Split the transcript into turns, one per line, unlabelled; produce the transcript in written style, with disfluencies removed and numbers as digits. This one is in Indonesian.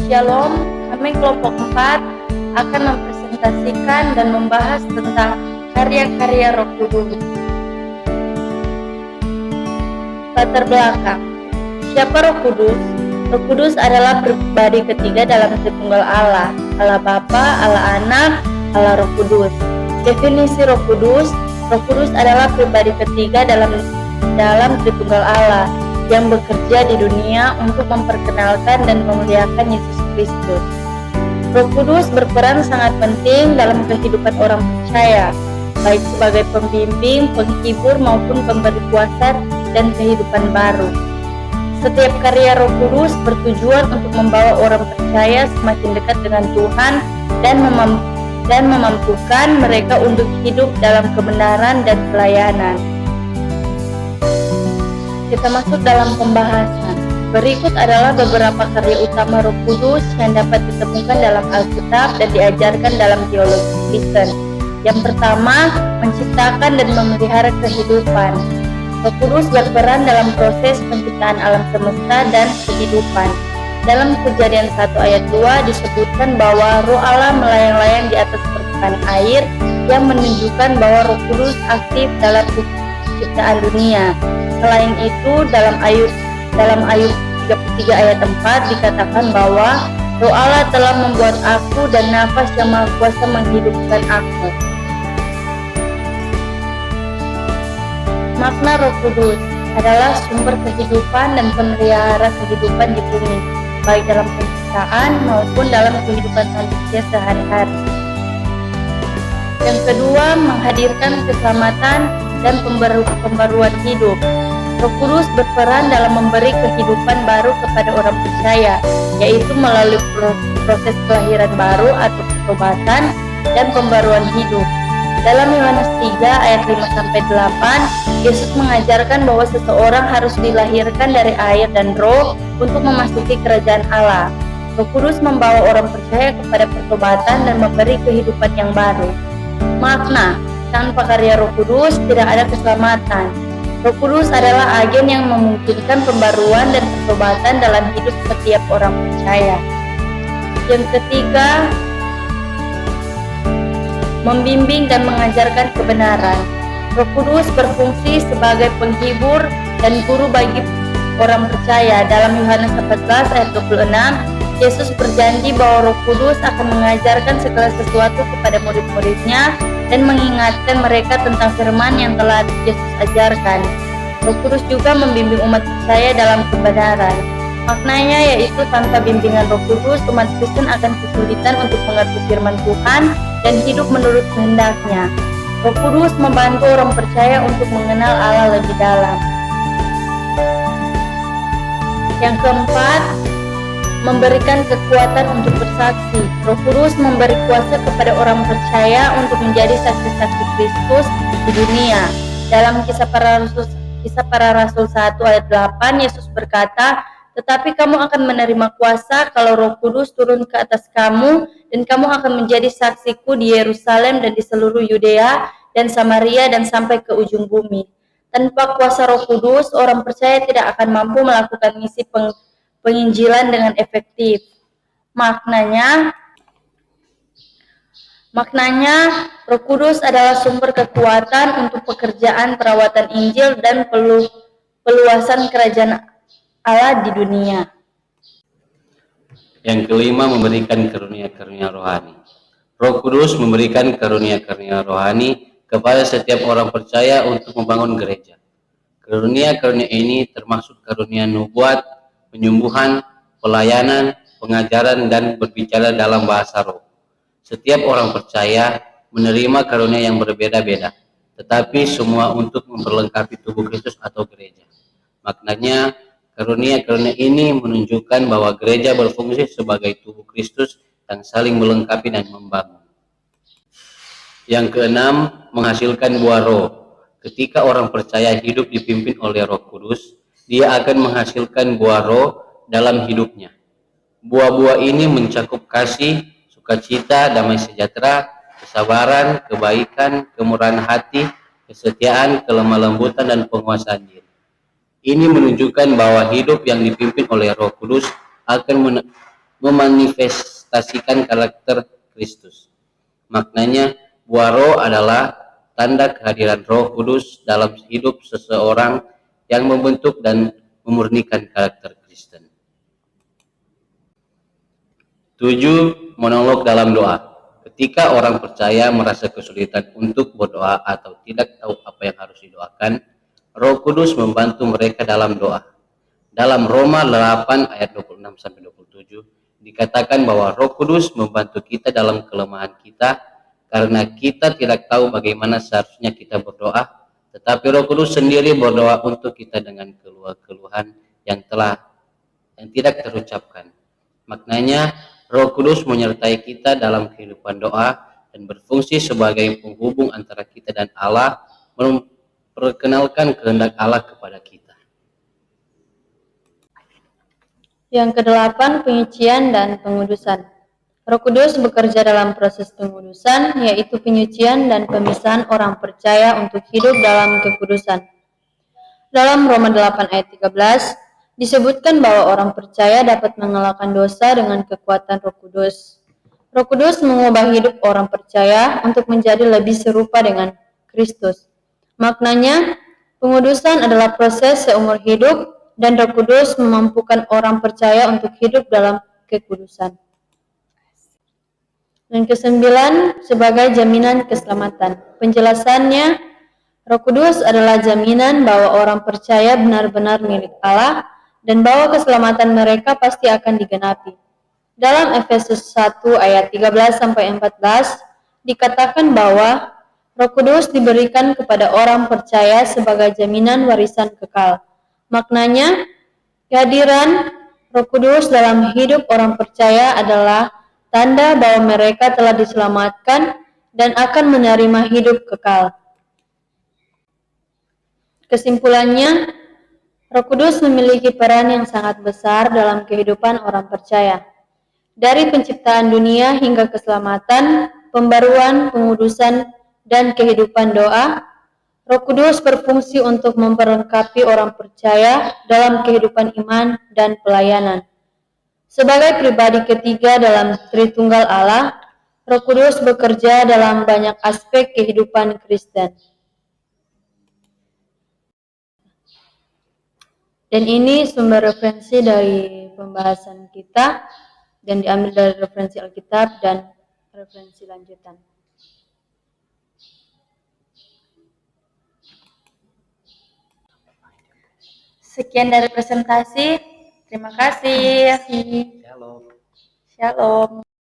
Shalom, kami kelompok 4 akan mempresentasikan dan membahas tentang karya-karya Roh Kudus. Latar belakang. Siapa Roh Kudus? Roh Kudus adalah pribadi ketiga dalam Tritunggal Allah, Allah Bapa, Allah Anak, Allah Roh Kudus. Definisi Roh Kudus adalah pribadi ketiga dalam Tritunggal Allah yang bekerja di dunia untuk memperkenalkan dan memuliakan Yesus Kristus. Roh Kudus berperan sangat penting dalam kehidupan orang percaya, baik sebagai pembimbing, penghibur maupun pemberi kuasa dan kehidupan baru. Setiap karya Roh Kudus bertujuan untuk membawa orang percaya semakin dekat dengan Tuhan dan memampukan mereka untuk hidup dalam kebenaran dan pelayanan. Kita masuk dalam pembahasan. Berikut adalah beberapa karya utama Roh Kudus yang dapat ditemukan dalam Alkitab dan diajarkan dalam teologi Kristen. Yang pertama, menciptakan dan memelihara kehidupan. Roh Kudus berperan dalam proses penciptaan alam semesta dan kehidupan. Dalam Kejadian 1 ayat 2 disebutkan bahwa Roh Allah melayang-layang di atas permukaan air yang menunjukkan bahwa Roh Kudus aktif dalam penciptaan dunia. Selain itu, dalam Ayub 33 ayat 4 dikatakan bahwa Roh Allah telah membuat aku dan nafas yang maha kuasa menghidupkan aku. Makna Roh Kudus adalah sumber kehidupan dan pemelihara kehidupan di bumi, baik dalam penciptaan maupun dalam kehidupan manusia sehari-hari. Yang kedua, menghadirkan keselamatan dan pembaruan hidup. Roh Kudus berperan dalam memberi kehidupan baru kepada orang percaya, yaitu melalui proses kelahiran baru atau pertobatan dan pembaruan hidup. Dalam Yohanes 3 ayat 5-8, Yesus mengajarkan bahwa seseorang harus dilahirkan dari air dan roh untuk memasuki kerajaan Allah. Roh Kudus membawa orang percaya kepada pertobatan dan memberi kehidupan yang baru. Makna, tanpa karya Roh Kudus tidak ada keselamatan. Roh Kudus adalah agen yang memungkinkan pembaruan dan pertobatan dalam hidup setiap orang percaya. Yang ketiga, membimbing dan mengajarkan kebenaran. Roh Kudus berfungsi sebagai penghibur dan guru bagi orang percaya. Dalam Yohanes 14 ayat 26, Yesus berjanji bahwa Roh Kudus akan mengajarkan segala sesuatu kepada murid-muridnya dan mengingatkan mereka tentang firman yang telah Yesus ajarkan. Roh Kudus juga membimbing umat percaya dalam kebenaran. Maknanya yaitu tanpa bimbingan Roh Kudus, umat Kristen akan kesulitan untuk mengerti firman Tuhan dan hidup menurut kehendaknya. Roh Kudus membantu orang percaya untuk mengenal Allah lebih dalam. Yang keempat, memberikan kekuatan untuk bersaksi. Roh Kudus memberi kuasa kepada orang percaya untuk menjadi saksi-saksi Kristus di dunia. Dalam Kisah Para Rasul 1 ayat 8, Yesus berkata, "Tetapi kamu akan menerima kuasa kalau Roh Kudus turun ke atas kamu, dan kamu akan menjadi saksiku di Yerusalem dan di seluruh Yudea dan Samaria dan sampai ke ujung bumi." Tanpa kuasa Roh Kudus, orang percaya tidak akan mampu melakukan misi penginjilan dengan efektif. Maknanya, Roh Kudus adalah sumber kekuatan untuk pekerjaan perawatan Injil dan peluasan kerajaan Allah di dunia.
Yang kelima, memberikan karunia-karunia rohani. Roh Kudus memberikan karunia-karunia rohani kepada setiap orang percaya untuk membangun gereja. Karunia-karunia ini termasuk karunia nubuat, penyembuhan, pelayanan, pengajaran, dan berbicara dalam bahasa roh. Setiap orang percaya menerima karunia yang berbeda-beda, tetapi semua untuk memperlengkapi tubuh Kristus atau gereja. Maknanya, karunia-karunia ini menunjukkan bahwa gereja berfungsi sebagai tubuh Kristus yang saling melengkapi dan membangun. Yang keenam, menghasilkan buah roh. Ketika orang percaya hidup dipimpin oleh Roh Kudus, dia akan menghasilkan buah roh dalam hidupnya. Buah-buah ini mencakup kasih, sukacita, damai sejahtera, kesabaran, kebaikan, kemurahan hati, kesetiaan, kelemah lembutan, dan penguasaan diri. Ini menunjukkan bahwa hidup yang dipimpin oleh Roh Kudus akan memanifestasikan karakter Kristus. Maknanya, buah roh adalah tanda kehadiran Roh Kudus dalam hidup seseorang yang membentuk dan memurnikan karakter Kristen. 7. Monolog dalam doa. Ketika orang percaya merasa kesulitan untuk berdoa atau tidak tahu apa yang harus didoakan, Roh Kudus membantu mereka dalam doa. Dalam Roma 8 ayat 26-27 dikatakan bahwa Roh Kudus membantu kita dalam kelemahan kita karena kita tidak tahu bagaimana seharusnya kita berdoa, tetapi Roh Kudus sendiri berdoa untuk kita dengan keluhan yang tidak terucapkan. Maknanya, Roh Kudus menyertai kita dalam kehidupan doa dan berfungsi sebagai penghubung antara kita dan Allah, memperkenalkan kehendak Allah kepada kita.
Yang kedelapan, penyucian dan pengudusan. Roh Kudus bekerja dalam proses pengudusan, yaitu penyucian dan pemisahan orang percaya untuk hidup dalam kekudusan. Dalam Roma 8 ayat 13, disebutkan bahwa orang percaya dapat mengalahkan dosa dengan kekuatan Roh Kudus. Roh Kudus mengubah hidup orang percaya untuk menjadi lebih serupa dengan Kristus. Maknanya, pengudusan adalah proses seumur hidup dan Roh Kudus memampukan orang percaya untuk hidup dalam kekudusan. Dan kesembilan, sebagai jaminan keselamatan. Penjelasannya, Roh Kudus adalah jaminan bahwa orang percaya benar-benar milik Allah dan bahwa keselamatan mereka pasti akan digenapi. Dalam Efesus 1 ayat 13-14 dikatakan bahwa Roh Kudus diberikan kepada orang percaya sebagai jaminan warisan kekal. Maknanya, kehadiran Roh Kudus dalam hidup orang percaya adalah tanda bahwa mereka telah diselamatkan dan akan menerima hidup kekal. Kesimpulannya, Roh Kudus memiliki peran yang sangat besar dalam kehidupan orang percaya. Dari penciptaan dunia hingga keselamatan, pembaruan, pengudusan, dan kehidupan doa, Roh Kudus berfungsi untuk memperlengkapi orang percaya dalam kehidupan iman dan pelayanan. Sebagai pribadi ketiga dalam Tritunggal Allah, Roh Kudus bekerja dalam banyak aspek kehidupan Kristen. Dan ini sumber referensi dari pembahasan kita dan diambil dari referensi Alkitab dan referensi lanjutan. Sekian dari presentasi. Terima kasih.
Shalom.
Shalom.